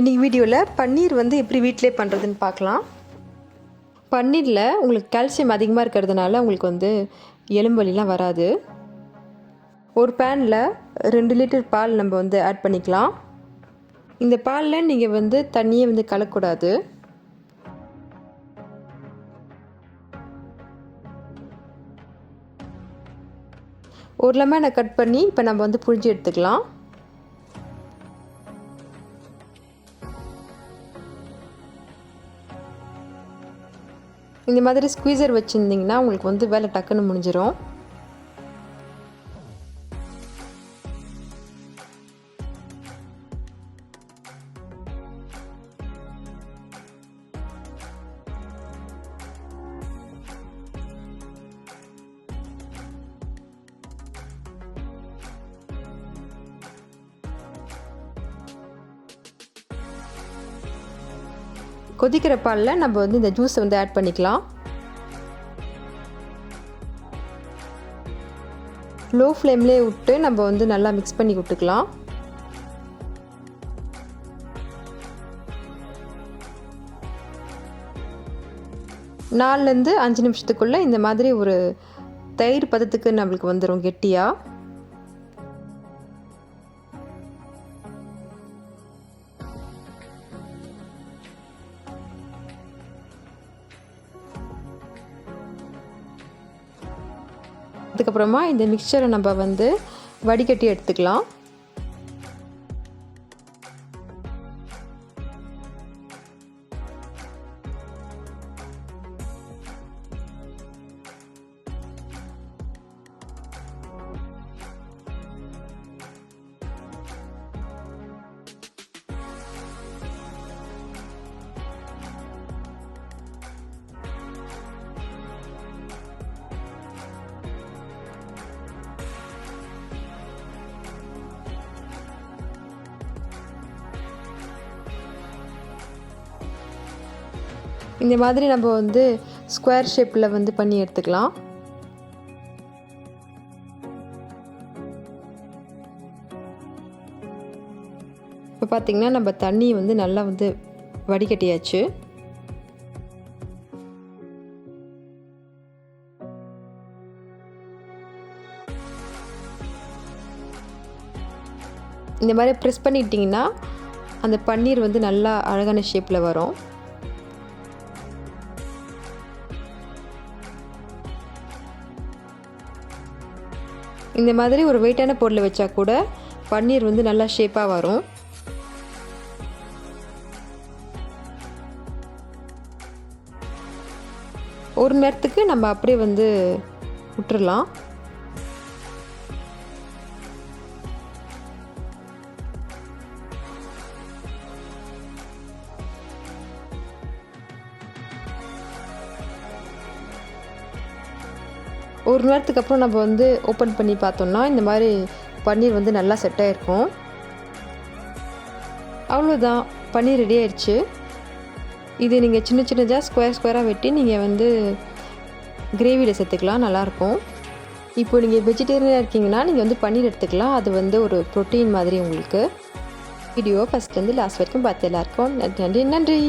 இன்றைக்கி வீடியோவில் பன்னீர் வந்து எப்படி வீட்டிலே பண்ணுறதுன்னு பார்க்கலாம். பன்னீரில் உங்களுக்கு கால்சியம் அதிகமாக இருக்கிறதுனால உங்களுக்கு வந்து எலும்பு வலிலாம் வராது. ஒரு பேனில் 2 லிட்டர் பால் நம்ம வந்து ஆட் பண்ணிக்கலாம். இந்த பாலில் நீங்கள் வந்து தண்ணியை வந்து கலக்கக்கூடாது. ஒரு லெமனை கட் பண்ணி இப்போ நம்ம வந்து புழிஞ்சு எடுத்துக்கலாம். இந்த மாதிரி ஸ்குவீசர் வச்சுருந்திங்கன்னா உங்களுக்கு வந்து வேலை டக்குன்னு முடிஞ்சிடும். கொதிக்கிற பாலில் நம்ம வந்து இந்த ஜூஸை வந்து ஆட் பண்ணிக்கலாம். லோ ஃப்ளேம்லேயே விட்டு நம்ம வந்து நல்லா மிக்ஸ் பண்ணி விட்டுக்கலாம். நாலுலேருந்து 5 நிமிஷத்துக்குள்ளே இந்த மாதிரி ஒரு தயிர் பதத்துக்கு நம்மளுக்கு வந்துடும் கெட்டியாக. அதுக்கப்புறமா இந்த மிக்சரை நம்ம வந்து வடிகட்டி எடுத்துக்கலாம். இந்த மாதிரி நம்ம வந்து ஸ்கொயர் ஷேப்பில் வந்து பண்ணி எடுத்துக்கலாம். இப்போ பார்த்திங்கன்னா நம்ம தண்ணி வந்து நல்லா வந்து வடிகட்டியாச்சு. இந்த மாதிரி ப்ரெஸ் பண்ணிட்டிங்கன்னா அந்த பன்னீர் வந்து நல்லா அழகான ஷேப்பில் வரும். இந்த மாதிரி ஒரு வெயிட்டான பொருளை வச்சா கூட பன்னீர் வந்து நல்லா ஷேப்பாக வரும். ஒரு நேரத்துக்கு நம்ம அப்படியே வந்து விட்டுறலாம். ஒரு நேரத்துக்கு அப்புறம் நம்ம வந்து ஓப்பன் பண்ணி பார்த்தோம்னா இந்த மாதிரி பன்னீர் வந்து நல்லா செட் ஆகிருக்கும். அவ்வளோதான், பன்னீர் ரெடி ஆயிடுச்சு. இது நீங்கள் சின்ன சின்னதாக ஸ்கொயராக வெட்டி நீங்கள் வந்து கிரேவியில் சேர்த்துக்கலாம், நல்லாயிருக்கும். இப்போ நீங்கள் வெஜிடேரியனாக இருக்கீங்கன்னா நீங்கள் வந்து பன்னீர் எடுத்துக்கலாம். அது வந்து ஒரு ப்ரோட்டீன் மாதிரி உங்களுக்கு. வீடியோ ஃபஸ்ட்லேருந்து லாஸ்ட் வரைக்கும் பார்த்து எல்லாருக்கும் நன்றி.